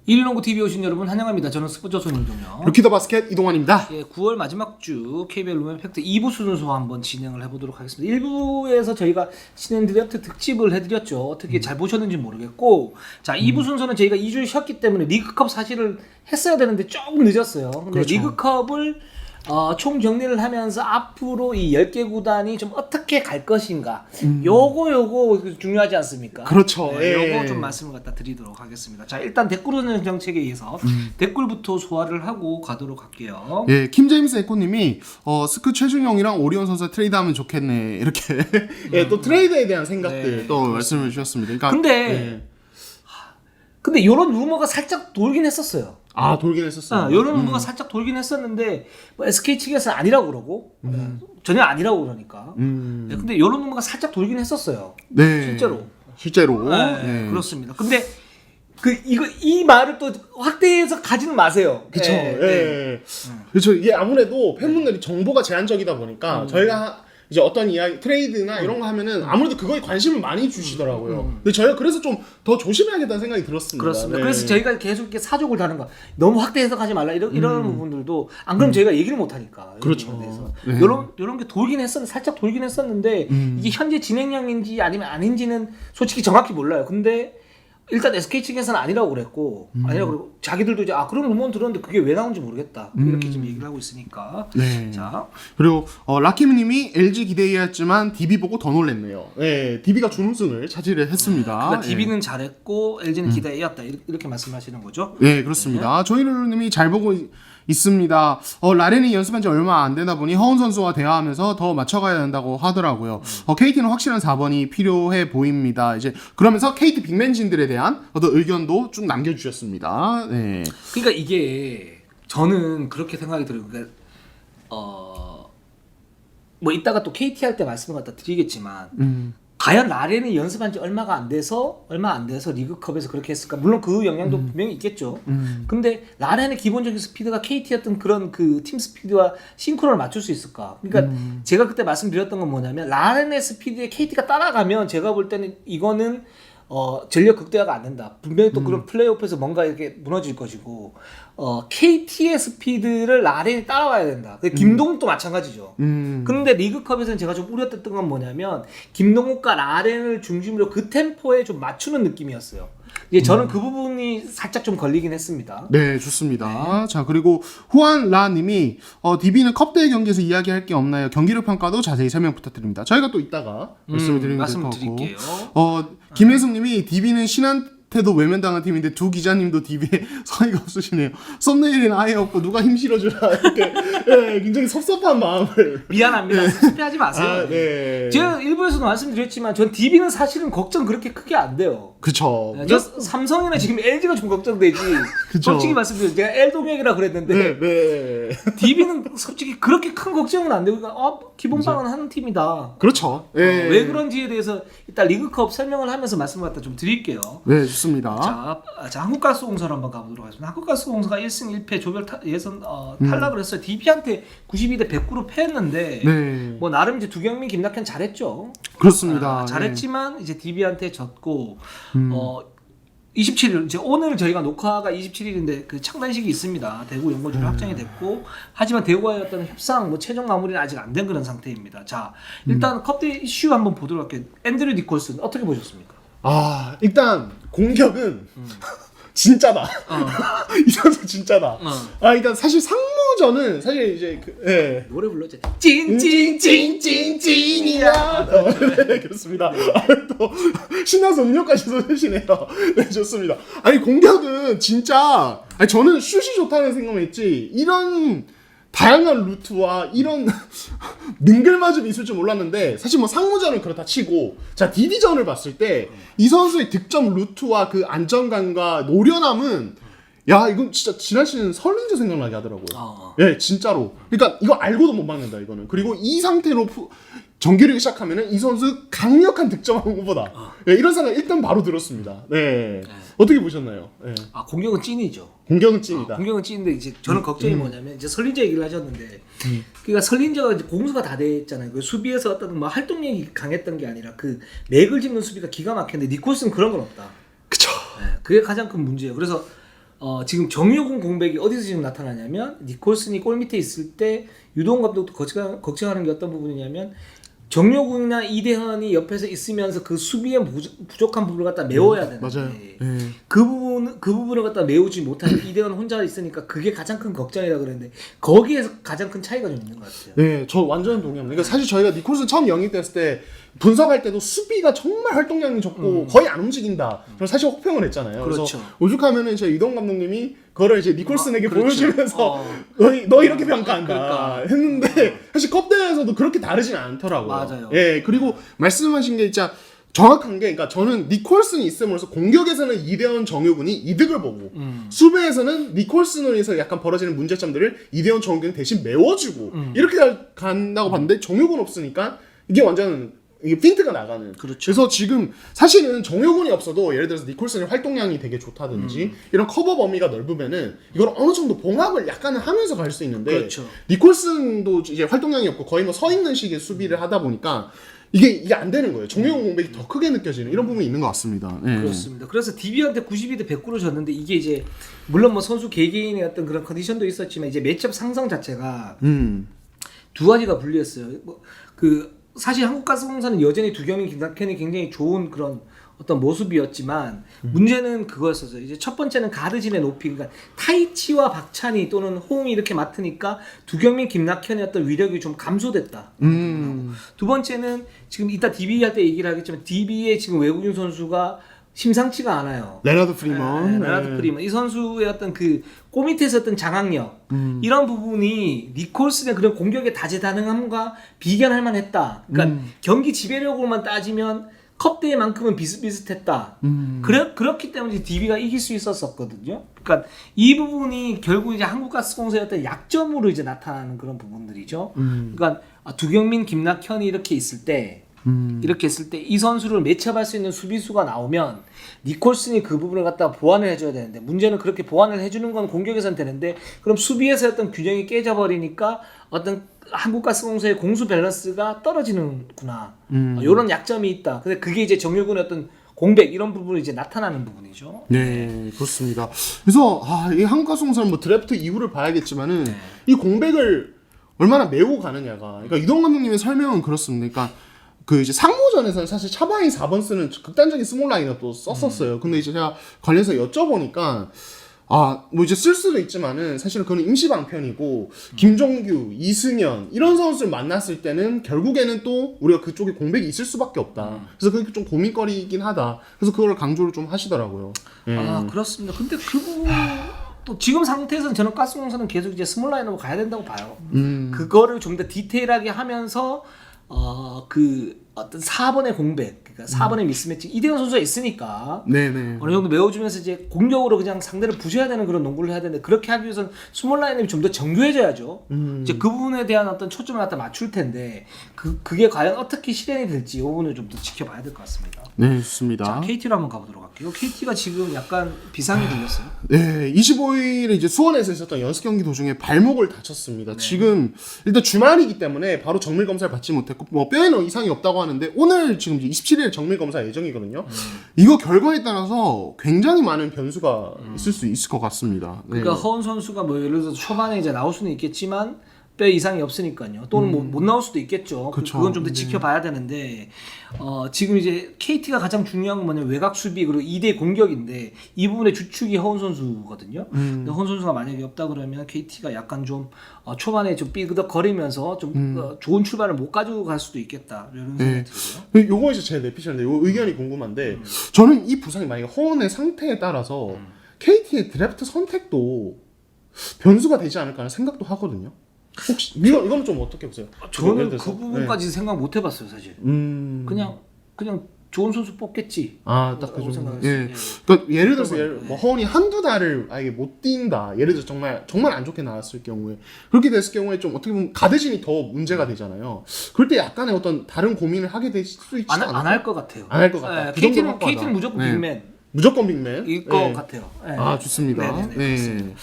119 TV 오신 여러분 환영합니다. 저는 스포츠 손흥정요. 루키더 바스켓 이동환입니다. 예, 9월 마지막 주 KBL 룸의 팩트 2부 순서 한번 진행을 해보도록 하겠습니다. 1부에서 저희가 신인 드래프트 특집을 해드렸죠. 어떻게 잘 보셨는지 모르겠고, 자 2부 순서는 저희가 2주를 쉬었기 때문에 리그컵 사실을 했어야 되는데 조금 늦었어요. 근데 그렇죠. 리그컵을 총 정리를 하면서 앞으로 이 10개 구단이 좀 어떻게 갈 것인가, 요거 중요하지 않습니까? 그렇죠. 네, 예. 요거 좀 말씀을 갖다 드리도록 하겠습니다. 자, 일단 댓글 운영 정책에 의해서 댓글부터 소화를 하고 가도록 할게요. 예, 김제임스 에코님이 스크 최준용이랑 오리온 선수 트레이드하면 좋겠네 이렇게 예, 또 트레이드에 대한 생각들 네, 또 말씀을 주셨습니다. 그러니까 근데 이런 루머가 살짝 돌긴 했었어요. 돌긴 했었어요. 이런 루머가 살짝 돌긴 했었는데 뭐 SK 측에서는 아니라고 그러고 전혀 아니라고 그러니까. 네, 근데 이런 루머가 살짝 돌긴 했었어요. 네, 실제로. 네, 네. 그렇습니다. 근데 이 말을 또 확대해서 가지는 마세요. 그렇죠. 네, 예. 네. 그렇죠. 이게 아무래도 팬분들이 정보가 제한적이다 보니까 저희가 이제 어떤 이야기 트레이드나 이런 거 하면은 아무래도 그거에 관심을 많이 주시더라고요. 근데 저희가 그래서 좀 더 조심해야겠다는 생각이 들었습니다. 그렇습니다. 네. 그래서 저희가 계속 이렇게 사족을 다는 거, 너무 확대 해석하지 말라 이런 부분들도 안 그러면 저희가 얘기를 못 하니까. 그렇죠. 네. 이런 게 돌긴 했었는데, 살짝 돌긴 했었는데 이게 현재 진행형인지 아니면 아닌지는 솔직히 정확히 몰라요. 근데 일단 SK 측에서는 아니라고 그랬고, 아니라고 그러고 자기들도 이제 그런 루머는 들었는데 그게 왜 나온지 모르겠다 이렇게 지금 얘기를 하고 있으니까. 네. 자, 그리고 라키님이 LG 기대했지만 DB 보고 더 놀랬네요. 네, DB가 준우승을 차지를 했습니다. 그러니까 DB는 잘했고 LG는 기대해왔다 이렇게 말씀하시는 거죠? 네, 그렇습니다. 조이루님이 잘 보고 있습니다. 라렌이 연습한 지 얼마 안 되다 보니 허운 선수와 대화하면서 더 맞춰가야 된다고 하더라고요. KT는 확실한 4번이 필요해 보입니다. 이제 그러면서 KT 빅맨진들에 대한 어떤 의견도 쭉 남겨주셨습니다. 네. 그러니까 이게 저는 그렇게 생각이 들어요. 그러니까 뭐 이따가 또 KT 할 때 말씀을 갖다 드리겠지만 과연 라렌이 연습한 지 얼마 안 돼서 리그컵에서 그렇게 했을까? 물론 그 영향도 분명히 있겠죠. 근데 라렌의 기본적인 스피드가 KT였던 그런 그 팀 스피드와 싱크로를 맞출 수 있을까? 그러니까 제가 그때 말씀드렸던 건 뭐냐면, 라렌의 스피드에 KT가 따라가면 제가 볼 때는 이거는 전력 극대화가 안 된다. 분명히 또 그런 플레이오프에서 뭔가 이렇게 무너질 것이고, KT의 스피드를 라렌이 따라와야 된다. 김동욱도 마찬가지죠. 근데 리그컵에서는 제가 좀 우려했던 건 뭐냐면, 김동욱과 라렌을 중심으로 그 템포에 좀 맞추는 느낌이었어요. 이제 저는 그 부분이 살짝 좀 걸리긴 했습니다. 네, 좋습니다. 자, 그리고 후안라님이 DB는 컵대회 경기에서 이야기할 게 없나요? 경기력 평가도 자세히 설명 부탁드립니다. 저희가 또 이따가 말씀을 드리면 될 것 같고. 드릴게요. 김혜숙님이 DB는 신한테도 외면당한 팀인데 두 기자님도 DB에 성의가 없으시네요. 썸네일은 아예 없고 누가 힘 실어주라 이렇게 네, 굉장히 섭섭한 마음을. 미안합니다. 섭섭해하지 마세요. 네. 제가 일부에서도 말씀드렸지만 전 DB는 사실은 걱정 그렇게 크게 안 돼요. 그쵸. 저 삼성이나 지금 LG가 좀 걱정되지. 그쵸. 솔직히 말씀드려요. 제가 L동혁이라 그랬는데 네. DB는 솔직히 그렇게 큰 걱정은 안 되고, 그러니까 기본방은 하는 팀이다. 그렇죠. 네. 왜 그런지에 대해서 이따 리그컵 설명을 하면서 말씀을 갖다 좀 드릴게요. 네, 좋습니다. 자, 한국가스공사로 한번 가보도록 하겠습니다. 한국가스공사가 1승 1패 조별 예선 탈락을 했어요. DB한테 92대 109로 패했는데, 네. 뭐 나름 이제 두경민, 김낙현 잘했죠. 그렇습니다. 잘했지만 이제 DB한테 졌고, 27일, 이제 오늘 저희가 녹화가 27일인데 그 창단식이 있습니다. 대구 연고지로 확정이 됐고, 하지만 대구와의 어떤 협상, 뭐 최종 마무리는 아직 안 된 그런 상태입니다. 자, 일단 컵대 이슈 한번 보도록 할게요. 앤드류 니콜슨 어떻게 보셨습니까? 일단 공격은 진짜다. 이 선수 진짜다. 일단 사실 상무전은 사실 이제 노래 불렀죠. 찐이야. 네, 그렇습니다. 또 신나서 음료까지 쏘시네요. 네, 좋습니다. 아니 공격은 진짜 저는 슛이 좋다는 생각만 했지 이런 다양한 루트와 이런 능글맞음이 있을 줄 몰랐는데, 사실 뭐 상무전은 그렇다 치고, 자 DB전을 봤을 때 이 선수의 득점 루트와 그 안정감과 노련함은, 야 이건 진짜 지난 시즌 설린저 생각나게 하더라고요. 예, 진짜로. 그러니까 이거 알고도 못 막는다 이거는. 그리고 이 상태로 정규리그 시작하면은 이 선수 강력한 득점왕 후보다. 예, 이런 생각 일단 바로 들었습니다. 네. 어떻게 보셨나요? 네. 공격은 찐이죠. 공격은 찐이다. 공격은 찐인데 이제 저는 걱정이 뭐냐면, 이제 설린저 얘기를 하셨는데, 그러니까 설린저가 이제 공수가 다 됐잖아요. 그 수비에서 어떤 뭐 활동력이 강했던 게 아니라 그 맥을 짚는 수비가 기가 막혔는데, 니콜스는 그런 건 없다. 그쵸. 네, 그게 가장 큰 문제예요. 그래서 지금 정유군 공백이 어디서 지금 나타나냐면 니콜슨이 골 밑에 있을 때 유동 감독도 걱정하는 게 어떤 부분이냐면 정유군이나 이대헌이 옆에서 있으면서 그 수비에 부족한 부분을 갖다 메워야 되는데 맞아요. 그 부분을 갖다 메우지 못하는 이대헌 혼자 있으니까 그게 가장 큰 걱정이라 그랬는데 거기에서 가장 큰 차이가 좀 있는 것 같아요. 네, 저 완전 동의합니다. 그러니까 사실 저희가 니콜슨 처음 영입됐을 때 분석할 때도 수비가 정말 활동량이 적고 거의 안 움직인다. 저는 사실 혹평을 했잖아요. 그렇죠. 그래서 오죽하면은 제 이동 감독님이 그거를 이제 니콜슨에게 그렇죠. 보여주면서 너 이렇게 평가한다 그러니까. 했는데 사실 컵대회에서도 그렇게 다르진 않더라고요. 맞아요. 예, 그리고 말씀하신 게 진짜 정확한 게, 그러니까 저는 니콜슨이 있음으로써 공격에서는 이대헌 정유군이 이득을 보고 수비에서는 니콜슨으로 해서 약간 벌어지는 문제점들을 이대헌 정유군이 대신 메워주고 이렇게 간다고 봤는데 정유군 없으니까 이게 완전 이게 핀트가 나가는. 그렇죠. 그래서 지금 사실은 정유군이 없어도 예를 들어서 니콜슨의 활동량이 되게 좋다든지 이런 커버 범위가 넓으면은 이걸 어느 정도 봉합을 약간은 하면서 갈 수 있는데 그렇죠. 니콜슨도 이제 활동량이 없고 거의 뭐 서 있는 식의 수비를 하다 보니까 이게 안 되는 거예요. 정유군 공백이 더 크게 느껴지는 이런 부분이 있는 것 같습니다. 네. 그렇습니다. 그래서 DB한테 92대 100구를 졌는데 이게 이제 물론 뭐 선수 개개인의 어떤 그런 컨디션도 있었지만 이제 매첩 상성 자체가 두 가지가 불리했어요. 사실 한국가스공사는 여전히 두겸이 김낙현이 굉장히 좋은 그런 어떤 모습이었지만 문제는 그거였어요. 이제 첫 번째는 가드진의 높이, 그러니까 타이치와 박찬희 또는 호응이 이렇게 맡으니까 두겸이 김낙현의 어떤 위력이 좀 감소됐다. 두 번째는 지금 이따 DB 할 때 얘기를 하겠지만 DB의 지금 외국인 선수가 심상치가 않아요. 레나드 프리먼. 레나드 프리먼. 이 선수의 어떤 그 꼬밑에서 어떤 장악력 이런 부분이 니콜슨의 그런 공격의 다재다능함과 비견할 만했다. 그러니까 경기 지배력으로만 따지면 컵대회만큼은 비슷비슷했다. 그렇기 때문에 DB가 이길 수 있었었거든요. 그러니까 이 부분이 결국 이제 한국가스공사의 어떤 약점으로 이제 나타나는 그런 부분들이죠. 그러니까 두경민, 김낙현이 이렇게 있을 때 이 선수를 매첩할 수 있는 수비수가 나오면 니콜슨이 그 부분을 갖다가 보완을 해줘야 되는데 문제는 그렇게 보완을 해주는 건 공격에선 되는데 그럼 수비에서 어떤 균형이 깨져버리니까 어떤 한국가스공사의 공수 밸런스가 떨어지는구나. 이런 약점이 있다. 근데 그게 이제 정유군의 어떤 공백 이런 부분이 이제 나타나는 부분이죠. 네, 그렇습니다. 그래서 이 한국가스공사는 뭐 드래프트 이후를 봐야겠지만은 이 공백을 얼마나 메우고 가느냐가. 그러니까 이동 감독님의 설명은 그렇습니다. 그러니까 그 이제 상무전에서는 사실 차바이 4번 쓰는 극단적인 스몰 라인업도 썼었어요. 근데 이제 제가 관련해서 여쭤보니까 뭐 이제 쓸 수도 있지만은 사실은 그건 임시 방편이고 김종규, 이승현 이런 선수를 만났을 때는 결국에는 또 우리가 그쪽에 공백이 있을 수밖에 없다. 그래서 그게 좀 고민거리이긴 하다. 그래서 그걸 강조를 좀 하시더라고요. 그렇습니다. 근데 그 부분 또 지금 상태에서는 저는 가스공사는 계속 이제 스몰 라인으로 가야 된다고 봐요. 그거를 좀 더 디테일하게 하면서 어떤 4번의 공백, 그러니까 4번의 미스매치 이대현 선수가 있으니까 네네. 어느 정도 메워주면서 이제 공격으로 그냥 상대를 부셔야 되는 그런 농구를 해야 되는데 그렇게 하기 위해서는 스몰 라인업이 좀 더 정교해져야죠. 이제 그 부분에 대한 어떤 초점을 갖다 맞출 텐데 그게 과연 어떻게 실현이 될지 이 부분을 좀 더 지켜봐야 될 것 같습니다. 네, 좋습니다. 자, KT로 한번 가보도록 할게요. KT가 지금 약간 비상이 걸렸어요. 네, 25일에 이제 수원에서 있었던 연습 경기 도중에 발목을 다쳤습니다. 지금 일단 주말이기 때문에 바로 정밀 검사를 받지 못했고 뭐 뼈에는 이상이 없다고 하는데 오늘 지금 27일 정밀 검사 예정이거든요. 이거 결과에 따라서 굉장히 많은 변수가 있을 수 있을 것 같습니다. 네. 그러니까 허은 선수가 뭐 예를 들어서 초반에 이제 나올 수는 있겠지만 뼈 이상이 없으니까요. 또는 뭐 못 나올 수도 있겠죠. 그건 좀 더 지켜봐야 되는데 지금 이제 KT가 가장 중요한 건 뭐냐면 외곽 수비 그리고 2대 공격인데 이 부분의 주축이 허은 선수거든요. 근데 허은 선수가 만약에 없다 그러면 KT가 약간 좀 초반에 좀 삐그덕거리면서 좀 좋은 출발을 못 가지고 갈 수도 있겠다 이런 생각이 들고요. 요거에서 제 내피셜인데 요 의견이 궁금한데 저는 이 부상이 만약에 허은의 상태에 따라서 KT의 드래프트 선택도 변수가 되지 않을까 하는 생각도 하거든요. 혹시 이거는 좀 어떻게 보세요? 저는 그 부분까지 생각 못 해봤어요 사실. 그냥 좋은 선수 뽑겠지. 딱 그 정도. 생각했어요. 예. 그러니까 예를 들어서 뭐 허은이 한두 달을 아예 못 뛴다. 예를 들어서 정말 안 좋게 나왔을 경우에 그렇게 됐을 경우에 좀 어떻게 보면 가드진이 더 문제가 되잖아요. 그럴 때 약간의 어떤 다른 고민을 하게 될 수 있지 않아요? 안 할 것 같아요. 안 할 것 같다. 그 KT는 무조건 빅맨. 무조건 빅맨. 일 것 같아요. 네. 좋습니다. 네네네.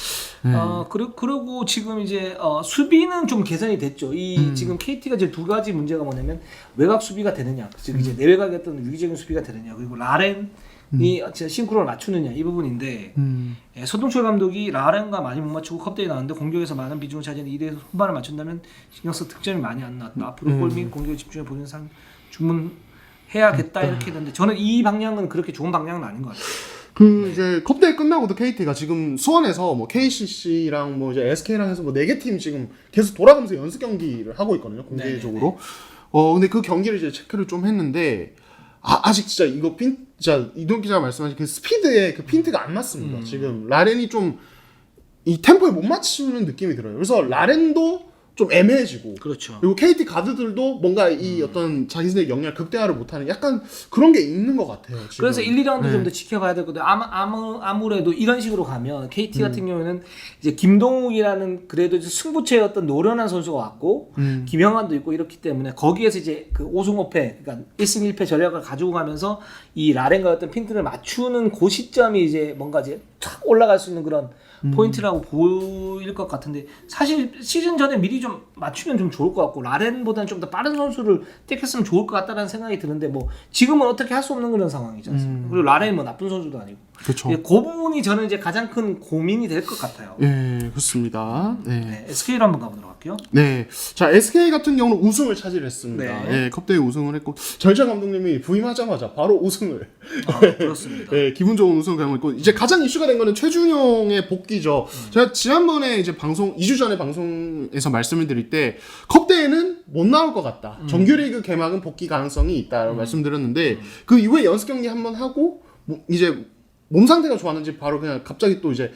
그리고 지금 이제 수비는 좀 개선이 됐죠. 지금 KT가 이제 두 가지 문제가 뭐냐면 외곽 수비가 되느냐, 즉 이제 내외곽의 어떤 위기적인 수비가 되느냐, 그리고 라렌 이 싱크로를 맞추느냐 이 부분인데 예, 서동철 감독이 라렌과 많이 못 맞추고 컵대에 나왔는데 공격에서 많은 비중을 차지하는 2대에서 후반을 맞춘다면 신경 써 득점이 많이 안 나왔다. 앞으로 골 및 공격에 집중해 보는 상 주문해야겠다 이렇게 했는데 저는 이 방향은 그렇게 좋은 방향은 아닌 것 같아요. 이제 컵대회 끝나고도 KT가 지금 수원에서 뭐 KCC랑 뭐 이제 SK랑 해서 뭐 4개 팀 지금 계속 돌아가면서 연습 경기를 하고 있거든요. 공개적으로. 근데 그 경기를 이제 체크를 좀 했는데 아직 진짜 이거 진짜 이동 기자가 말씀하신 그 스피드에 그 핀트가 안 맞습니다. 지금 라렌이 좀 이 템포에 못 맞추는 느낌이 들어요. 그래서 라렌도 좀 애매해지고 그렇죠. 그리고 KT 가드들도 뭔가 이 어떤 자기들의 역량을 극대화를 못하는 약간 그런 게 있는 것 같아요. 지금. 그래서 1, 2라운드 좀 더 지켜봐야 되거든요. 아무래도 이런 식으로 가면 KT 같은 경우에는 이제 김동욱이라는 그래도 이제 승부처의 어떤 노련한 선수가 왔고 김영환도 있고 이렇기 때문에 거기에서 이제 그 5승 5패 그러니까 1승 1패 전략을 가지고 가면서 이 라렌과 어떤 핀트를 맞추는 그 시점이 이제 뭔가 이제 탁 올라갈 수 있는 그런 포인트라고 보일 것 같은데 사실 시즌 전에 미리 좀 맞추면 좀 좋을 것 같고 라렌보다는 좀 더 빠른 선수를 택했으면 좋을 것 같다는 생각이 드는데 뭐 지금은 어떻게 할 수 없는 그런 상황이지 않습니까? 그리고 라렌이 뭐 나쁜 선수도 아니고 그렇죠. 그 부분이 저는 이제 가장 큰 고민이 될 것 같아요. 예, 그렇습니다. 네. 네, SK로 한번 가보도록 할게요. 네. 자, SK 같은 경우는 우승을 차지했습니다. 네. 예, 컵대회 우승을 했고 절찬 감독님이 부임하자마자 바로 우승을. 그렇습니다. 예, 기분 좋은 우승을 경험했고 이제 가장 이슈가 된 거는 최준용의 복귀죠. 제가 지난번에 이제 2주 전에 방송에서 말씀을 드릴 때 컵대회는 못 나올 것 같다. 정규리그 개막은 복귀 가능성이 있다라고 말씀드렸는데 그 이후에 연습 경기 한번 하고 이제 몸 상태가 좋았는지 바로 그냥 갑자기 또 이제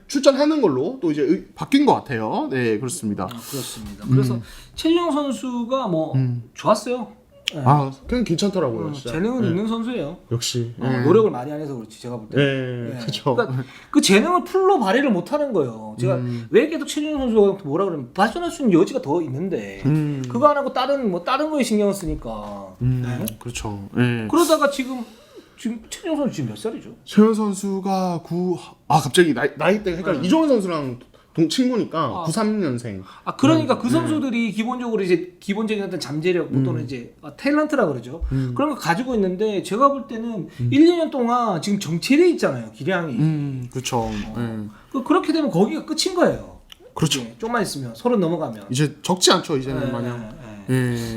출전하는 걸로 또 이제 바뀐 것 같아요. 네, 그렇습니다. 그렇습니다. 그래서 최준용 선수가 뭐 좋았어요. 네. 그냥 괜찮더라고요. 진짜. 재능은 있는 선수예요. 역시 노력을 많이 안 해서 그렇지 제가 볼 때. 네, 그렇죠. 그러니까 그 재능을 풀로 발휘를 못 하는 거예요. 제가 왜 계속 최준용 선수가 뭐라 그러면 발전할 수 있는 여지가 더 있는데 그거 안 하고 다른 거에 신경을 쓰니까. 네? 그렇죠. 네. 그러다가 지금 최준용 선수 지금 몇 살이죠? 최현 선수가 갑자기 나이대가 헷갈려. 이종현 선수랑 친구니까 93년생. 그러니까 그 선수들이 기본적으로 이제 기본적인 어떤 잠재력 또는 이제 탤런트라 그러죠. 그런 거 가지고 있는데 제가 볼 때는 1, 2년 동안 지금 정체돼 있잖아요. 기량이. 그렇죠. 그렇게 되면 거기가 끝인 거예요. 그렇죠. 좀만 있으면 30 넘어가면. 이제 적지 않죠. 이제는 마냥.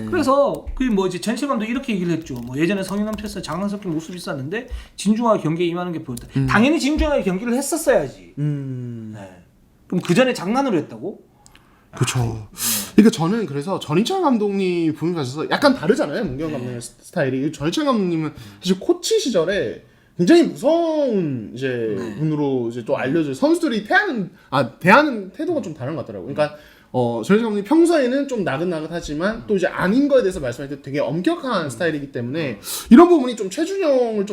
그래서 그 뭐 이제 전실 감독 이렇게 얘기를 했죠. 뭐 예전에 성인남 체스 장난 섞인 모습이 있었는데 진중하게 경기에 임하는 게 보였다. 당연히 진중하게 경기를 했었어야지. 네. 그럼 그 전에 장난으로 했다고? 그렇죠. 그러니까 저는 그래서 전인철 감독님 부임하셔서 약간 다르잖아요. 문경 감독의 스타일이. 전인철 감독님은 사실 코치 시절에 굉장히 무서운 이제 분으로 이제 또 알려져 선수들이 대하는 태도가 좀 다른 것 같더라고요. 그러니까 전인철 감독님 평소에는 좀 나긋나긋하지만 또 이제 아닌 거에 대해서 말씀할 때 되게 엄격한 스타일이기 때문에 이런 부분이 좀 최준용의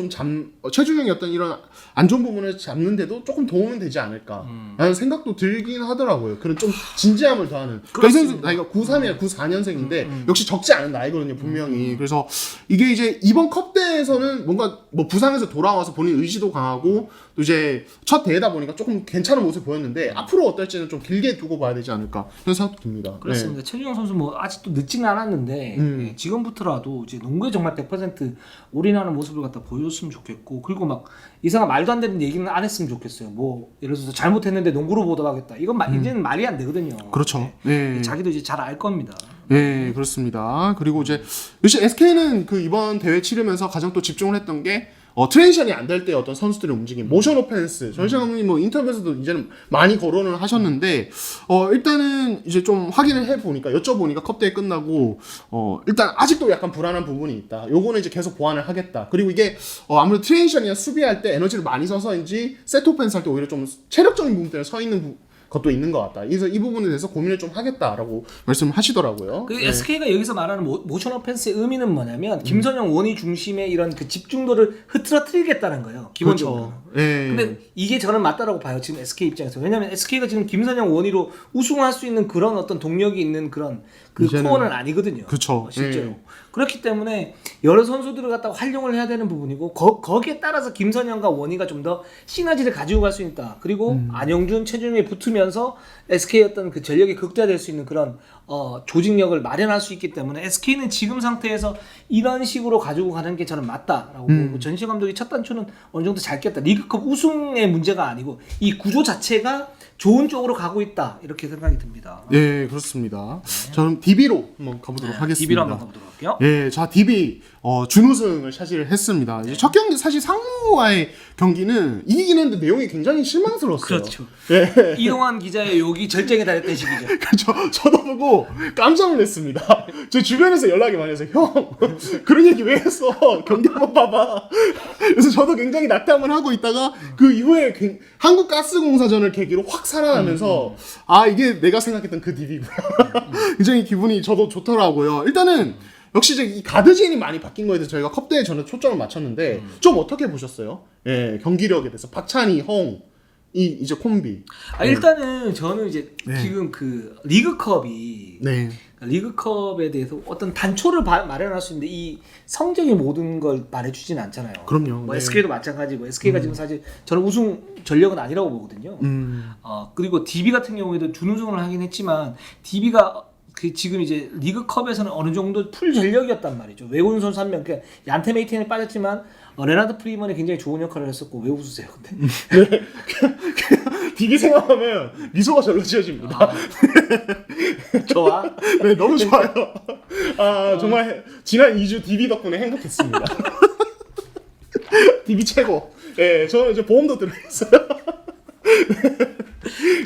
어떤 이런 안 좋은 부분을 잡는데도 조금 도움은 되지 않을까 라는 생각도 들긴 하더라고요. 그런 좀 진지함을 더하는. 그러니까 이 선수 나이가 93이나 94년생인데 역시 적지 않은 나이거든요, 분명히. 그래서 이게 이제 이번 컵대에서는 뭔가 뭐 부상에서 돌아와서 본인 의지도 강하고 또 이제 첫 대회다 보니까 조금 괜찮은 모습을 보였는데 앞으로 어떨지는 좀 길게 두고 봐야 되지 않을까 그런 생각도 듭니다. 그렇습니다. 최준용 선수 뭐 아직도 늦지는 않았는데 지금부터라도 이제 농구에 정말 100% 올인하는 모습을 갖다 보여줬으면 좋겠고 그리고 막 이상한 말도 안 되는 얘기는 안 했으면 좋겠어요. 뭐 예를 들어서 잘못했는데 농구로 보도하겠다. 이건 이제는 말이 안 되거든요. 그렇죠. 네. 자기도 이제 잘 알 겁니다. 네, 그렇습니다. 그리고 이제 역시 SK는 그 이번 대회 치르면서 가장 또 집중을 했던 게 트랜지션이 안 될 때 어떤 선수들의 움직임, 모션 오펜스. 전시장 감독님 뭐 인터뷰에서도 이제는 많이 거론을 하셨는데 일단은 이제 좀 확인을 해 보니까 여쭤보니까 컵대회 끝나고 일단 아직도 약간 불안한 부분이 있다. 요거는 이제 계속 보완을 하겠다. 그리고 이게 아무래도 트랜지션이나 수비할 때 에너지를 많이 써서인지 세트 오펜스 할 때 오히려 좀 체력적인 부분 때문에 서 있는 것도 있는 것 같다. 그래서 이 부분에 대해서 고민을 좀 하겠다라고 말씀을 하시더라고요. 그 SK가 여기서 말하는 모션 오펜스의 의미는 뭐냐면 김선영 원희 중심의 이런 그 집중도를 흐트러뜨리겠다는 거예요. 기본적으로. 그렇죠. 근데 이게 저는 맞다라고 봐요. 지금 SK 입장에서. 왜냐면 SK가 지금 김선영 원희로 우승할 수 있는 그런 어떤 동력이 있는 그런 그 코어는 아니거든요. 그렇죠. 실제로. 그렇기 때문에 여러 선수들을 갖다가 활용을 해야 되는 부분이고 거기에 따라서 김선영과 원희가 좀 더 시너지를 가지고 갈 수 있다. 그리고 안영준, 최준용이 붙으면 붙으면서 SK의 어떤 그 전력이 극대화될 수 있는 그런 조직력을 마련할 수 있기 때문에 SK는 지금 상태에서 이런 식으로 가지고 가는 게 저는 맞다라고 보고 전시현 감독이 첫 단추는 어느 정도 잘 꼈다. 리그컵 우승의 문제가 아니고 이 구조 자체가 좋은 쪽으로 가고 있다 이렇게 생각이 듭니다. 네, 그렇습니다. 저는 DB로 한번 가보도록 하겠습니다. DB로 한번 가보도록 할게요. 예, 자 DB 준우승을 차지했습니다. 이제 첫 경기 사실 상무와의 경기는 이기긴 했는데 내용이 굉장히 실망스러웠어요. 그렇죠. 예. 이동환 기자의 욕이 절정에 달했던 시기죠. 저도 보고 깜짝 놀랐습니다. 제 주변에서 연락이 많이 해서 형 그런 얘기 왜 했어? 경기 한번 봐봐. 그래서 저도 굉장히 낙담을 하고 있다가 그 이후에 한국가스공사전을 계기로 확 살아나면서 아 이게 내가 생각했던 그 DB구나. 굉장히 기분이 저도 좋더라고요. 일단은 역시 이제 이 가드진이 많이 바뀐 거에 대해서 저희가 컵대에 저는 초점을 맞췄는데 좀 어떻게 보셨어요? 예, 경기력에 대해서 박찬희, 허웅 이 이제 콤비. 일단은 저는 이제 네. 지금 그 리그컵이 네. 리그컵에 대해서 어떤 단초를 마련할 수 있는데 이 성적이 모든 걸 말해주진 않잖아요. 그럼요. 뭐 네. SK도 마찬가지고 SK가 지금 사실 저는 우승 전력은 아니라고 보거든요. 그리고 DB 같은 경우에도 준우승을 하긴 했지만 DB가 그 지금 이제 리그컵에서는 어느 정도 풀 전력이었단 말이죠. 외국인 선수 한 명, 그러니까 얀테 메이틴에 빠졌지만 레나드 프리먼이 굉장히 좋은 역할을 했었고 왜 웃으세요? 근데 네. DB 생각하면 미소가 절로 지어집니다. 좋아. 네, 너무 좋아요. 아, 정말 지난 2주 DB 덕분에 행복했습니다. DB 최고. 네, 저는 이제 보험도 들어있어요.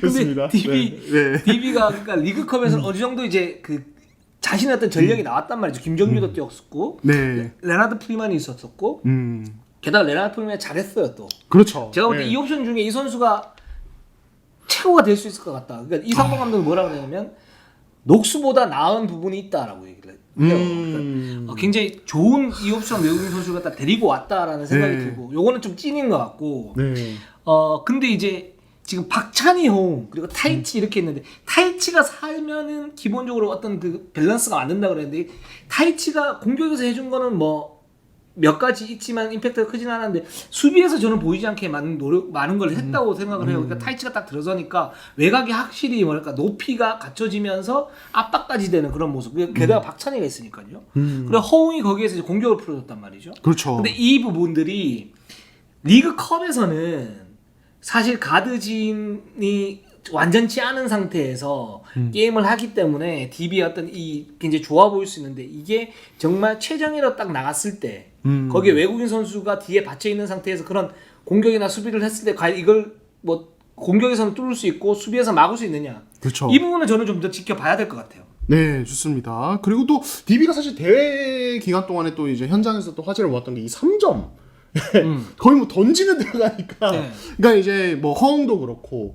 그렇습니다. DB가 그러니까 리그컵에서는 어느 정도 이제 그 자신의 어떤 전력이 나왔단 말이죠. 김정규도 뛰었었고, 네. 레나드 프리만이 있었었고, 게다가 레나드 프리만이 잘했어요 또. 그렇죠. 제가 볼 때 이 옵션 중에 이 선수가 최고가 될 수 있을 것 같다. 그러니까 이상범 감독은 뭐라고 그러냐면 녹수보다 나은 부분이 있다라고 얘기를 해요. 그러니까 굉장히 좋은 이 옵션 외국인 선수를 갖다 데리고 왔다라는 생각이 들고, 요거는 좀 찐인 것 같고. 네. 근데 이제 지금 박찬희, 홍 그리고 타이치 이렇게 있는데 타이치가 살면은 기본적으로 어떤 그 밸런스가 안 된다 그랬는데 타이치가 공격에서 해준 거는 뭐 몇 가지 있지만 임팩트가 크진 않았는데 수비에서 저는 보이지 않게 많은 걸 했다고 생각을 해요. 그러니까 타이치가 딱 들어서니까 외곽이 확실히 뭐랄까 높이가 갖춰지면서 압박까지 되는 그런 모습. 게다가 박찬희가 있으니까요. 그리고 허웅이 거기에서 이제 공격을 풀어줬단 말이죠. 그렇죠. 근데 이 부분들이 리그컵에서는 사실 가드진이 완전치 않은 상태에서 게임을 하기 때문에 DB의 어떤 이 굉장히 좋아 보일 수 있는데 이게 정말 최정예로 딱 나갔을 때 거기에 외국인 선수가 뒤에 받쳐 있는 상태에서 그런 공격이나 수비를 했을 때 과연 이걸 뭐 공격에서는 뚫을 수 있고 수비에서 막을 수 있느냐. 그렇죠. 이 부분은 저는 좀 더 지켜봐야 될 것 같아요. 네, 좋습니다. 그리고 또 DB가 사실 대회 기간 동안에 또 이제 현장에서 또 화제를 모았던 게 이 3점. 거의 뭐 던지는 들어가니까. 네. 그러니까 이제 뭐 허웅도 그렇고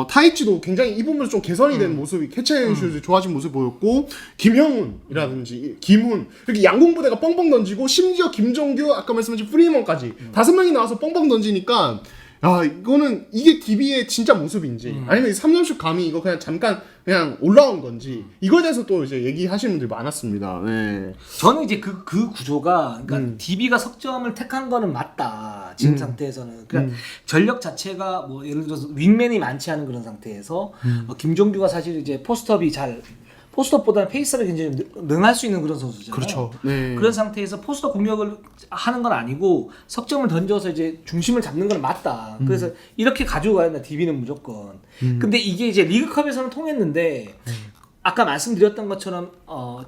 타이치도 굉장히 이 부분에서 좀 개선이 된 모습이 캐치앤슛이 좋아진 모습 보였고 김형훈이라든지 김훈 이렇게 양궁부대가 뻥뻥 던지고 심지어 김정규 아까 말씀하신 프리먼까지 5명이 나와서 뻥뻥 던지니까 야 이거는 이게 DB의 진짜 모습인지 아니면 이 3점슛 감이 이거 그냥 잠깐 그냥 올라온 건지 이거에 대해서 또 이제 얘기하시는 분들이 많았습니다. 네. 저는 이제 그 구조가 그러니까 DB가 석점을 택한 거는 맞다 지금 상태에서는 그러니까 전력 자체가 뭐 예를 들어서 윙맨이 많지 않은 그런 상태에서 김종규가 사실 이제 포스트업보다는 페이스를 굉장히 능할 수 있는 그런 선수잖아요. 그렇죠. 네. 그런 상태에서 포스트업 공격을 하는 건 아니고 석점을 던져서 이제 중심을 잡는 건 맞다. 그래서 이렇게 가지고 가야 된다. DB는 무조건. 근데 이게 이제 리그컵에서는 통했는데 아까 말씀드렸던 것처럼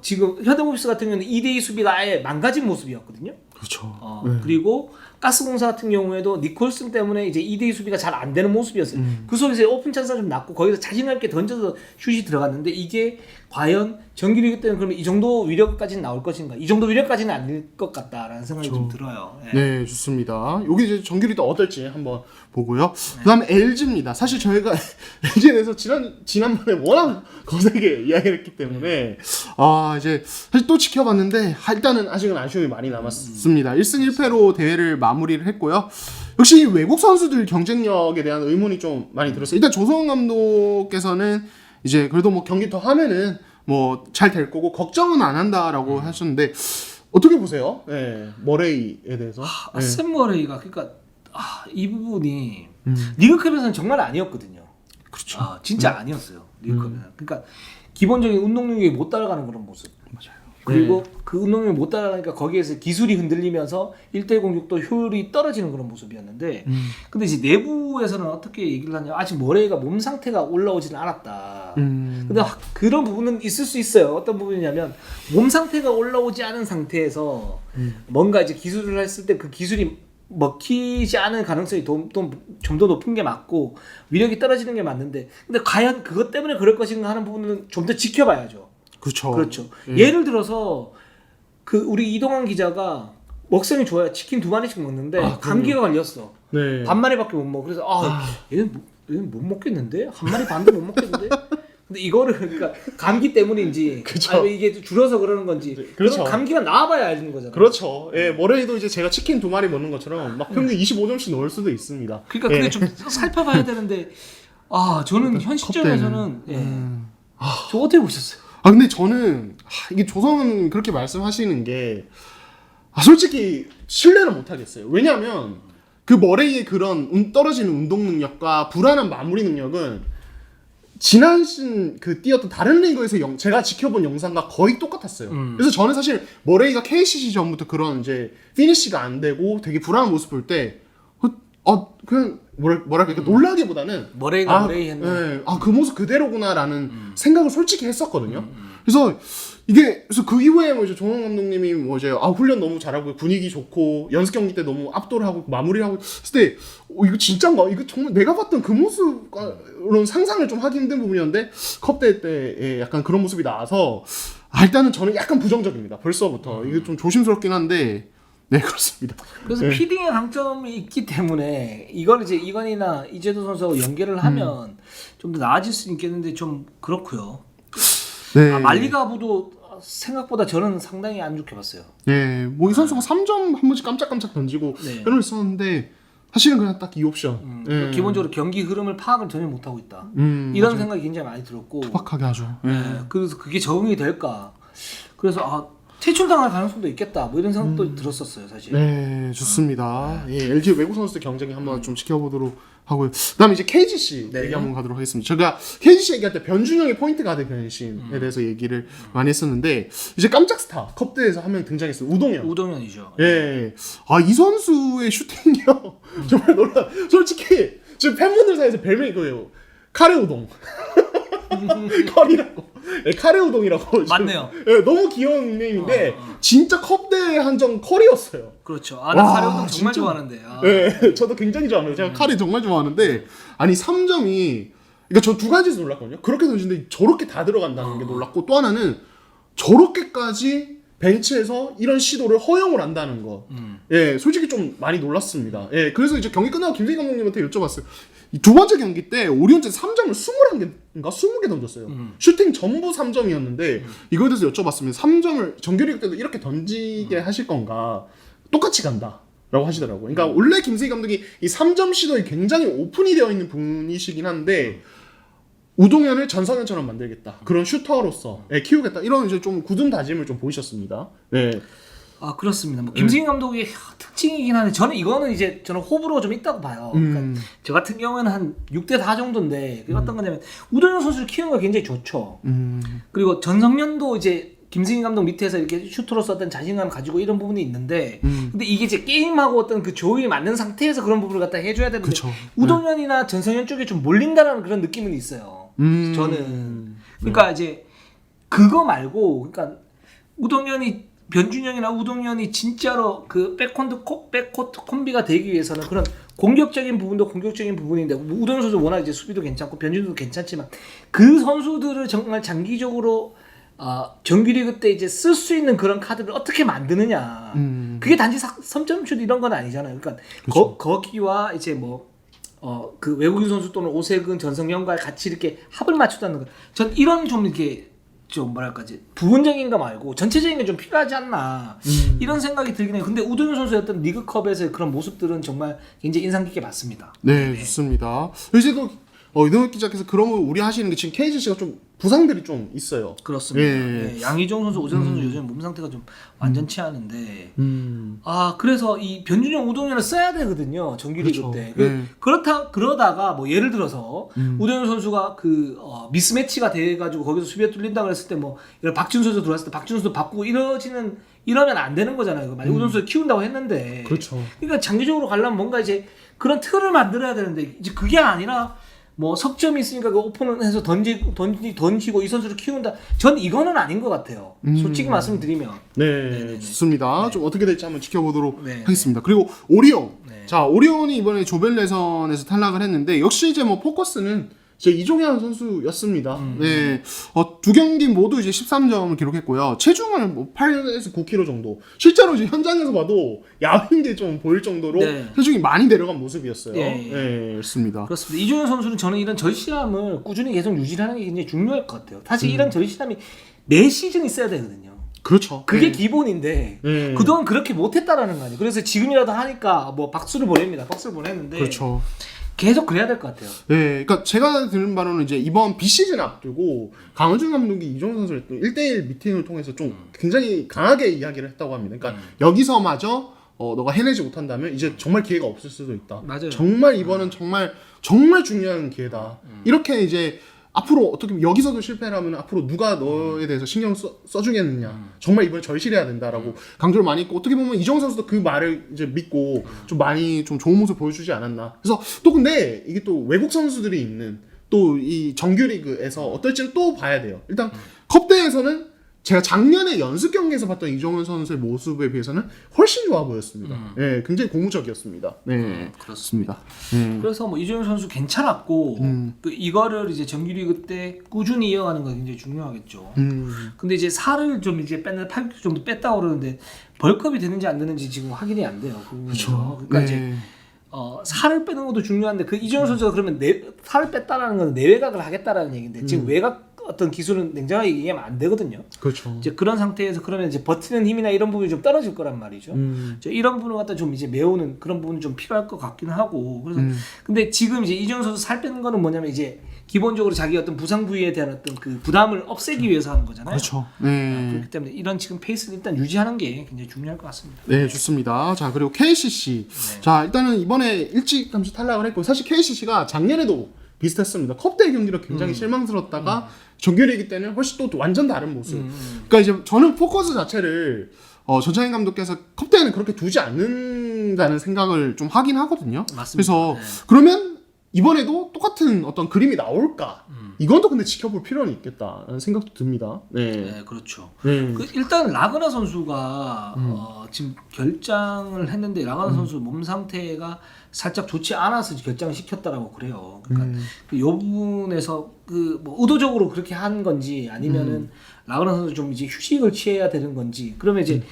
지금 현대모비스 같은 경우는 2대2 수비가 아예 망가진 모습이었거든요. 그렇죠. 그리고 가스공사 같은 경우에도 니콜슨 때문에 이제 2대2 수비가 잘 안 되는 모습이었어요. 그 속에서 오픈 찬스가 좀 났고 거기서 자신감 있게 던져서 슛이 들어갔는데 이게 과연 정규리그 때는 그러면 이 정도 위력까지는 나올 것인가? 이 정도 위력까지는 아닐 것 같다라는 생각이 좀 들어요. 네, 좋습니다. 여기 이제 정규리그 어떨지 한번 보고요. 그다음에 LG입니다. 사실 저희가 LG에 대해서 지난번에 워낙 거세게 이야기를 했기 때문에 이제 사실 또 지켜봤는데 일단은 아직은 아쉬움이 많이 남았습니다. 1승 1패로 대회를 마무리를 했고요. 역시 외국 선수들 경쟁력에 대한 의문이 좀 많이 들었어요. 일단 조성훈 감독께서는 이제 그래도 뭐 경기 더 하면은 뭐 잘 될 거고 걱정은 안 한다라고 하셨는데 어떻게 보세요? 네, 머레이에 대해서. 샘 머레이가 그러니까 이 부분이 리그컵에서는 정말 아니었거든요. 그렇죠. 진짜 아니었어요. 리그컵에는. 그러니까 기본적인 운동 능력이 못 따라가는 그런 모습. 맞아요. 그리고 그 운동 능력이 못 따라가니까 거기에서 기술이 흔들리면서 1대1 공격도 효율이 떨어지는 그런 모습이었는데 근데 이제 내부에서는 어떻게 얘기를 하냐 아직 머레이가 몸 상태가 올라오지는 않았다. 근데 그런 부분은 있을 수 있어요. 어떤 부분이냐면 몸 상태가 올라오지 않은 상태에서 뭔가 이제 기술을 했을 때 그 기술이 먹히지 않은 가능성이 좀 더 높은 게 맞고 위력이 떨어지는 게 맞는데 근데 과연 그것 때문에 그럴 것인가 하는 부분은 좀 더 지켜봐야죠. 그렇죠. 그렇죠. 예를 들어서 그 우리 이동환 기자가 먹성이 좋아요. 치킨 2마리씩 먹는데 감기가 걸렸어. 네. 반 마리밖에 못 먹어. 그래서 얘는 못 먹겠는데? 한 마리 반도 못 먹겠는데? 근데 이거를 그러니까 감기 때문인지 그쵸. 아니면 이게 줄어서 그러는 건지 그렇죠. 그럼 감기가 나와봐야 알는 거잖아요. 그렇죠. 예, 머레이도 이제 제가 치킨 2마리 먹는 것처럼 막 평균 25점씩 넣을 수도 있습니다. 그러니까 그게 좀 살펴봐야 되는데 저는 현 시점에서는 저 어떻게 보셨어요? 근데 저는 이게 조성은 그렇게 말씀하시는 게 솔직히 신뢰를 못 하겠어요. 왜냐하면 그 머레이의 그런 떨어지는 운동 능력과 불안한 마무리 능력은 지난 시즌 그 뛰었던 다른 리그에서 제가 지켜본 영상과 거의 똑같았어요. 그래서 저는 사실 머레이가 KCC 전부터 그런 이제 피니시가 안 되고 되게 불안한 모습 볼 때 그냥 뭐랄까 놀라기보다는 머레이가 머레이 했네. 네, 그 모습 그대로구나라는 생각을 솔직히 했었거든요. 그래서 그 이후에 뭐 이제 조홍 감독님이 뭐 이제 훈련 너무 잘하고 분위기 좋고 연습 경기 때 너무 압도를 하고 마무리를 하고 했을 때 이거 진짠가? 이거 정말 내가 봤던 그 모습과는 상상을 좀 하기 힘든 부분이었는데 컵대회 때 약간 그런 모습이 나와서 일단은 저는 약간 부정적입니다. 벌써부터 이게 좀 조심스럽긴 한데 네 그렇습니다. 그래서 피딩의 강점이 있기 때문에 이걸 이제 이건이나 이재도 선수하고 연계를 하면 좀 더 나아질 수 있겠는데 좀 그렇고요. 네. 말리가부도 생각보다 저는 상당히 안 좋게 봤어요. 네, 뭐 이 선수가 3점 한 번씩 깜짝깜짝 던지고 이런 있었는데 사실은 그냥 딱 이 옵션. 기본적으로 경기 흐름을 파악을 전혀 못 하고 있다. 이런 생각이 굉장히 많이 들었고. 투박하게 하죠. 그래서 그게 적응이 될까? 그래서 퇴출당할 가능성도 있겠다. 뭐 이런 생각도 들었었어요, 사실. 네, 좋습니다. LG 외국 선수들 경쟁이 한번 좀 지켜보도록 하고요. 그다음에 이제 KGC 얘기 한번 가도록 하겠습니다. 제가 KGC 얘기할 때 변준영의 포인트 가드 변신에 대해서 얘기를 많이 했었는데 이제 깜짝 스타 컵대에서 한 명 등장했어요. 우동현이죠. 예. 이 선수의 슈팅이요. 정말 놀라. 솔직히 지금 팬분들 사이에서 별명이 이거예요. 카레 우동. 컬이라고. 카레 우동이라고. 맞네요. 너무 귀여운 닉네임인데 진짜 컵대회 한정 컬이었어요. 그렇죠. 나 카레 우동 정말 진짜. 좋아하는데. 저도 굉장히 좋아합니다. 제가 카레 정말 좋아하는데 아니 3점이 그러니까 저 두 가지에서 놀랐거든요. 그렇게 던지는데 저렇게 다 들어간다는 게 놀랐고 또 하나는 저렇게까지 벤치에서 이런 시도를 허용을 한다는 거. 솔직히 좀 많이 놀랐습니다. 그래서 이제 경기 끝나고 김세희 감독님한테 여쭤봤어요. 이 두 번째 경기 때 오리온즈 3점을 21개인가 20개 던졌어요. 슈팅 전부 3점이었는데 이거에 대해서 여쭤봤으면 3점을 정규리그 때도 이렇게 던지게 하실 건가? 똑같이 간다. 라고 하시더라고요. 그러니까 원래 김세희 감독이 이 3점 시도에 굉장히 오픈이 되어 있는 분이시긴 한데 우동현을 전성현처럼 만들겠다. 그런 슈터로서 키우겠다. 이런 이제 좀 굳은 다짐을 좀 보이셨습니다. 네. 그렇습니다. 뭐 김승희 감독의 특징이긴 한데 저는 호불호 좀 있다고 봐요. 그러니까 저 같은 경우에는 한 6대4 정도인데 그게 어떤 거냐면 우동현 선수를 키우는 거 굉장히 좋죠. 그리고 전성현도 이제 김승희 감독 밑에서 이렇게 슈터로서 어떤 자신감 가지고 이런 부분이 있는데 근데 이게 이제 게임하고 어떤 그 조율이 맞는 상태에서 그런 부분을 갖다 해줘야 되는데 그쵸. 우동현이나 전성현 쪽에 좀 몰린다라는 그런 느낌은 있어요. 저는 그러니까 이제 그거 말고 그러니까 변준영이나 우동현이 진짜로 그 백코트 콤비가 되기 위해서는 그런 공격적인 부분도 공격적인 부분인데 우동현 선수 워낙 이제 수비도 괜찮고 변준영도 괜찮지만 그 선수들을 정말 장기적으로 정규리그 때 이제 쓸 수 있는 그런 카드를 어떻게 만드느냐. 그게 단지 3점슛 이런 건 아니잖아요. 그러니까 거기와 이제 그 외국인 선수 또는 오세근, 전성현과 같이 이렇게 합을 맞춘다는 거. 전 이런 좀 이렇게 좀 뭐랄까지 부분적인 거 말고 전체적인 게 좀 필요하지 않나 이런 생각이 들긴 해요. 근데 우동현 선수의 어떤 리그컵에서의 그런 모습들은 정말 굉장히 인상 깊게 봤습니다. 네, 좋습니다. 이제 또 이동혁 기자께서 그런 거 우려하시는 게 지금 KCC가 좀 부상들이 좀 있어요. 그렇습니다. 예. 네, 양희종 선수, 오재성 선수 요즘 몸 상태가 좀 완전치 않은데 음. 그래서 이 변준영, 우동현을 써야 되거든요. 정규리그 그렇죠. 때. 네. 그러다가 뭐 예를 들어서 우동현 선수가 미스매치가 돼가지고 거기서 수비에 뚫린다 그랬을 때 뭐 박준수 선수 들어왔을 때 박준수도 바꾸고 이러면 안 되는 거잖아요. 만약 우동현 선수 키운다고 했는데. 그렇죠. 그러니까 장기적으로 가려면 뭔가 이제 그런 틀을 만들어야 되는데 이제 그게 아니라 뭐 석점이 있으니까 그 오픈을 해서 던지고 이 선수를 키운다. 전 이거는 아닌 것 같아요. 솔직히 말씀드리면. 네, 좋습니다. 좀 어떻게 될지 한번 지켜보도록 네. 하겠습니다. 그리고 오리온. 네. 자, 오리온이 이번에 조별예선에서 탈락을 했는데 역시 이제 뭐 포커스는 이제 이종현 선수였습니다. 네, 두 경기 모두 이제 13점을 기록했고요. 체중은 뭐 8에서 9kg 정도. 실제로 이제 현장에서 봐도 야윈 게 좀 보일 정도로 네. 체중이 많이 내려간 모습이었어요. 예, 예. 네, 그렇습니다. 그렇습니다. 이종현 선수는 저는 이런 절실함을 꾸준히 계속 유지하는 게 굉장히 중요할 것 같아요. 사실 이런 절실함이 매 시즌 있어야 되거든요. 그렇죠. 그게 네. 기본인데 네. 그동안 그렇게 못했다라는 거 아니에요. 그래서 지금이라도 하니까 뭐 박수를 보냅니다. 박수를 보냈는데 그렇죠. 계속 그래야 될 것 같아요. 네, 그러니까 제가 들은 바로는 이제 이번 비시즌 앞두고 강원준 감독이 이종현 선수를 또 1대1 미팅을 통해서 좀 굉장히 강하게 이야기를 했다고 합니다. 그러니까 여기서마저 너가 해내지 못한다면 이제 정말 기회가 없을 수도 있다. 맞아요. 정말 이번은 정말 중요한 기회다. 이렇게 이제 앞으로 어떻게 보면 여기서도 실패를 하면 앞으로 누가 너에 대해서 신경 써주겠느냐. 정말 이번에 절실해야 된다라고 강조를 많이 했고 어떻게 보면 이정우 선수도 그 말을 이제 믿고 좀 많이 좀 좋은 모습 보여주지 않았나. 그래서 또 근데 이게 또 외국 선수들이 있는 또 이 정규리그에서 어떨지는 또 봐야 돼요. 일단 컵대회에서는 제가 작년에 연습 경기에서 봤던 이종현 선수의 모습에 비해서는 훨씬 좋아 보였습니다. 네, 굉장히 고무적이었습니다. 네, 그렇습니다. 네. 그래서 뭐 이종현 선수 괜찮았고 이거를 이제 정규리그 때 꾸준히 이어가는 거 굉장히 중요하겠죠. 근데 이제 살을 좀 이제 8kg 정도 뺐다고 그러는데 벌크업이 되는지 안 되는지 지금 확인이 안 돼요. 그렇죠. 그러니까 네. 이제 살을 빼는 것도 중요한데 그 이종현 선수가 그러면 살을 뺐다라는 건 내외곽을 하겠다라는 얘기인데 지금 외곽 어떤 기술은 냉정하게 얘기하면 안 되거든요. 그렇죠. 이제 그런 상태에서 그러면 이제 버티는 힘이나 이런 부분이 좀 떨어질 거란 말이죠. 이런 부분을 갖다 좀 이제 메우는 그런 부분이 좀 필요할 것 같긴 하고. 그래서 근데 지금 이제 이종현 선수 살 빼는 거는 뭐냐면 이제 기본적으로 자기 어떤 부상 부위에 대한 어떤 그 부담을 없애기 위해서 하는 거잖아요. 그렇죠. 네. 그렇기 때문에 이런 지금 페이스를 일단 유지하는 게 굉장히 중요할 것 같습니다. 네, 좋습니다. 자, 그리고 KCC. 네. 자, 일단은 이번에 일찌감치 탈락을 했고 사실 KCC가 작년에도 비슷했습니다. 컵대회 경기로 굉장히 실망스럽다가 정규리그 때는 훨씬 또 완전 다른 모습. 그러니까 이제 저는 포커스 자체를 전창인 감독께서 컵대회는 그렇게 두지 않는다는 생각을 좀 하긴 하거든요. 맞습니다. 그래서 네. 그러면 이번에도 똑같은 어떤 그림이 나올까? 이건 또 근데 지켜볼 필요는 있겠다는 생각도 듭니다. 네. 네, 그렇죠. 네. 일단 라그나 선수가 지금 결장을 했는데 라그나 선수 몸 상태가 살짝 좋지 않아서 결장을 시켰다라고 그래요. 그러니까 이 부분에서 뭐 의도적으로 그렇게 한 건지 아니면은 라그나 선수 좀 이제 휴식을 취해야 되는 건지 그러면 이제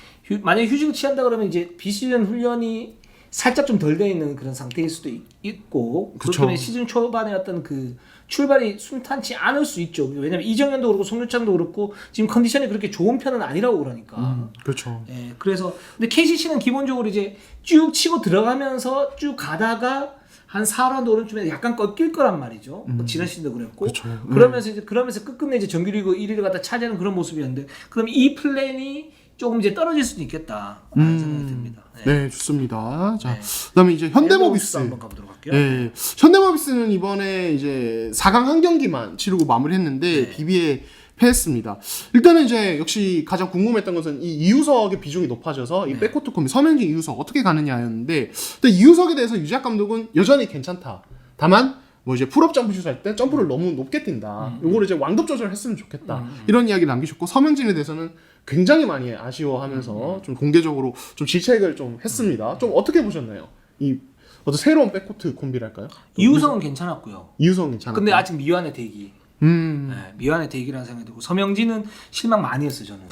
만약에 휴식을 취한다 그러면 이제 비시즌 훈련이 살짝 좀 덜 돼 있는 그런 상태일 수도 있고 그쵸. 그렇기 때문에 시즌 초반에 어떤 그 출발이 순탄치 않을 수 있죠. 왜냐면 이정현도 그렇고 송유창도 그렇고 지금 컨디션이 그렇게 좋은 편은 아니라고 그러니까. 그렇죠. 예, 그래서 근데 KCC는 기본적으로 이제 쭉 치고 들어가면서 쭉 가다가 한 4라운드 오른쪽에 약간 꺾일 거란 말이죠. 뭐 지난 시즌도 그랬고. 그쵸. 그러면서 끝끝내 이제 정규리그 1위를 갖다 차지하는 그런 모습이었는데 그럼 이 플랜이 조금 이제 떨어질 수도 있겠다라는 생각이 듭니다. 네, 좋습니다. 자, 네. 그다음에 이제 현대모비스 한번 가보도록 할게요. 네, 현대모비스는 이번에 이제 4강 한 경기만 치르고 마무리했는데 비비에 패했습니다. 일단은 이제 역시 가장 궁금했던 것은 이 이유석의 비중이 높아져서 이 백코트 콤비 서명진 이유석 어떻게 가느냐였는데 근데 이유석에 대해서 유재학 감독은 여전히 괜찮다. 다만 뭐 이제 풀업 점프슛 할 때 점프를 너무 높게 뛴다. 요거를 이제 완급 조절했으면 좋겠다. 이런 이야기를 남기셨고 서명진에 대해서는 굉장히 많이 아쉬워하면서 좀 공개적으로 좀 질책을 좀 했습니다. 좀 어떻게 보셨나요? 이 어떤 새로운 백코트 콤비랄까요? 이우성은 괜찮았고요. 이유석은 괜찮았다. 근데 아직 미완의 대기. 네, 미완의 대기라는 생각이 들고 서명진은 실망 많이 했어요 저는.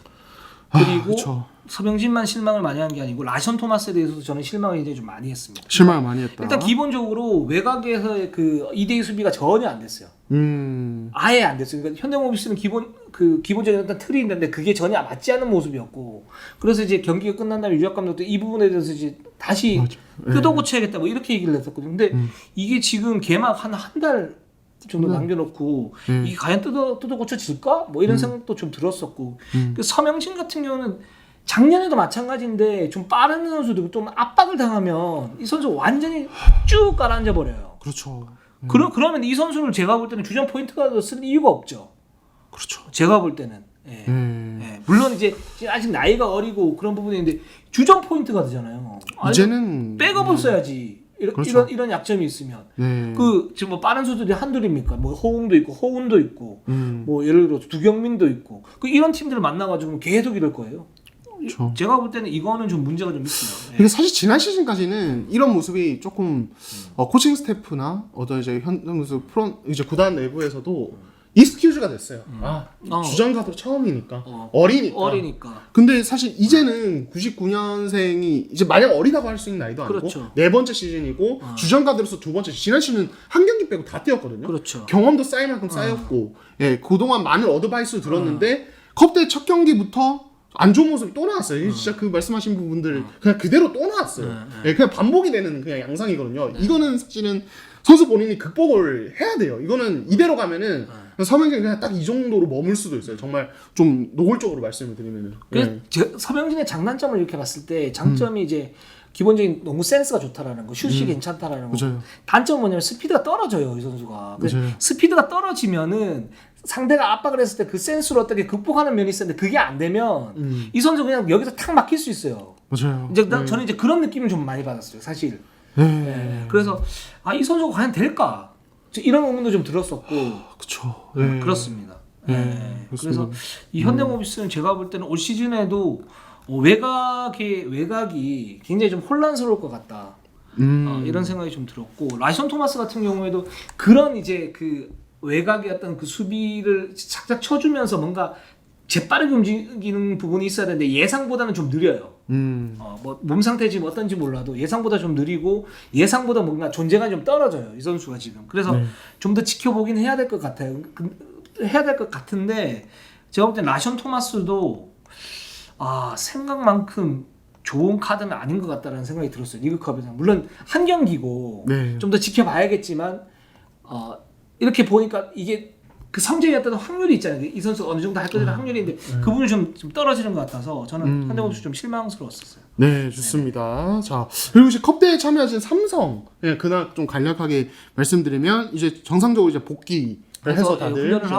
그리고 그쵸. 서명진만 실망을 많이 한 게 아니고 라션 토마스에 대해서도 저는 실망을 이제 좀 많이 했습니다. 실망을 많이 했다. 일단 기본적으로 외곽에서의 그 2대2 수비가 전혀 안 됐어요. 아예 안 됐어요. 그러니까 현대모비스는 기본적인 어떤 틀이 있는데 그게 전혀 맞지 않는 모습이었고 그래서 이제 경기가 끝난 다음에 유학 감독도 이 부분에 대해서 이제 다시 뜯어 고쳐야겠다 뭐 이렇게 얘기를 했었거든요. 근데 이게 지금 개막 한 달 정도 남겨놓고 이게 과연 뜯어 고쳐질까? 뭐 이런 생각도 좀 들었었고 그 서명진 같은 경우는 작년에도 마찬가지인데 좀 빠른 선수도 좀 압박을 당하면 이 선수 완전히 쭉 가라앉아 버려요. 그렇죠. 그러면 이 선수를 제가 볼 때는 주전 포인트가 쓸 이유가 없죠. 그렇죠. 제가 볼 때는. 예. 예. 물론 이제 아직 나이가 어리고 그런 부분이 있는데 주전 포인트가 되잖아요. 이제는 백업을 써야지. 그렇죠. 이런 약점이 있으면 네. 그 지금 뭐 빠른 선수들이 한둘입니까? 뭐 호응도 있고 호운도 있고 뭐 예를 들어 두경민도 있고 그 이런 팀들을 만나가지고 계속 이럴 거예요. 그렇죠. 제가 볼 때는 이거는 좀 문제가 좀 있어요. 근데 사실 지난 시즌까지는 이런 모습이 조금 코칭 스태프나 어떤 이제 현 선수 이제 구단 내부에서도 익스큐즈가 됐어요. 주전 가도 처음이니까 어리니까. 근데 사실 이제는 99년생이 이제 마냥 어리다고 할 수 있는 나이도 아니고 그렇죠. 네 번째 시즌이고 주전 가드로서 두 번째 지난 시즌 한 경기 빼고 다 뛰었거든요. 그렇죠. 경험도 쌓일 만큼 쌓였고 예 그동안 많은 어드바이스 들었는데 컵대 첫 경기부터 안 좋은 모습이 또 나왔어요. 진짜 그 말씀하신 부분들 그냥 그대로 또 나왔어요. 예, 그냥 반복이 되는 그냥 양상이거든요. 이거는 사실은 선수 본인이 극복을 해야 돼요. 이거는 이대로 가면은 서명진이 그냥 딱 이 정도로 머물 수도 있어요. 정말 좀 노골적으로 말씀을 드리면은. 서명진의 장단점을 이렇게 봤을 때 장점이 이제 기본적인 농구 센스가 좋다라는 거, 슛이 괜찮다라는 거. 맞아요. 단점은 뭐냐면 스피드가 떨어져요, 이 선수가. 맞아요. 스피드가 떨어지면은 상대가 압박을 했을 때 그 센스로 어떻게 극복하는 면이 있었는데 그게 안 되면 이 선수 그냥 여기서 탁 막힐 수 있어요. 맞아요. 이제 저는 이제 그런 느낌을 좀 많이 받았어요, 사실. 네. 그래서 이 선수가 과연 될까? 이런 의문도 좀 들었었고. 그렇죠. 그렇습니다. 네, 그래서 이 현대모비스는 제가 볼 때는 올 시즌에도 외곽이 굉장히 좀 혼란스러울 것 같다. 이런 생각이 좀 들었고 라이션 토마스 같은 경우에도 그런 이제 그 외곽의 어떤 그 수비를 착착 쳐주면서 뭔가 재빠르게 움직이는 부분이 있어야 되는데 예상보다는 좀 느려요. 뭐 몸 상태 지금 어떤지 몰라도 예상보다 좀 느리고 예상보다 뭔가 존재감이 좀 떨어져요. 이 선수가 지금. 그래서 좀 더 지켜보긴 해야 될 것 같아요. 해야 될 것 같은데 제가 볼 때 라션 토마스도 생각만큼 좋은 카드는 아닌 것 같다라는 생각이 들었어요. 리그컵에서. 물론 한 경기고 좀 더 지켜봐야겠지만 이렇게 보니까 이게 그 성적이 어떤 확률이 있잖아요. 이 선수 어느 정도 할 거라는 확률이 있는데 그 부분이 좀 떨어지는 것 같아서 저는 현대모비스 좀 실망스러웠었어요. 네, 좋습니다. 자, 그리고 이제 컵대회에 참여하신 삼성, 그날 좀 간략하게 말씀드리면 이제 정상적으로 이제 복귀 해서 다들 훈련을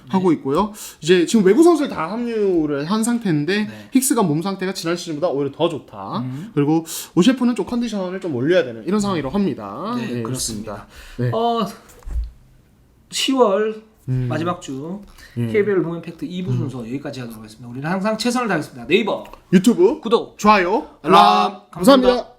하고 있고요. 이제 지금 외국 선수들 다 합류를 한 상태인데 힉스가 몸 상태가 지난 시즌보다 오히려 더 좋다. 그리고 오셰프는 좀 컨디션을 좀 올려야 되는 이런 상황이라고 합니다. 네, 그렇습니다. 네. 10월 마지막 주 KBL 롱 임팩트 2부 순서 여기까지 하도록 하겠습니다. 우리는 항상 최선을 다하겠습니다. 네이버 유튜브 구독 좋아요 알람 감사합니다.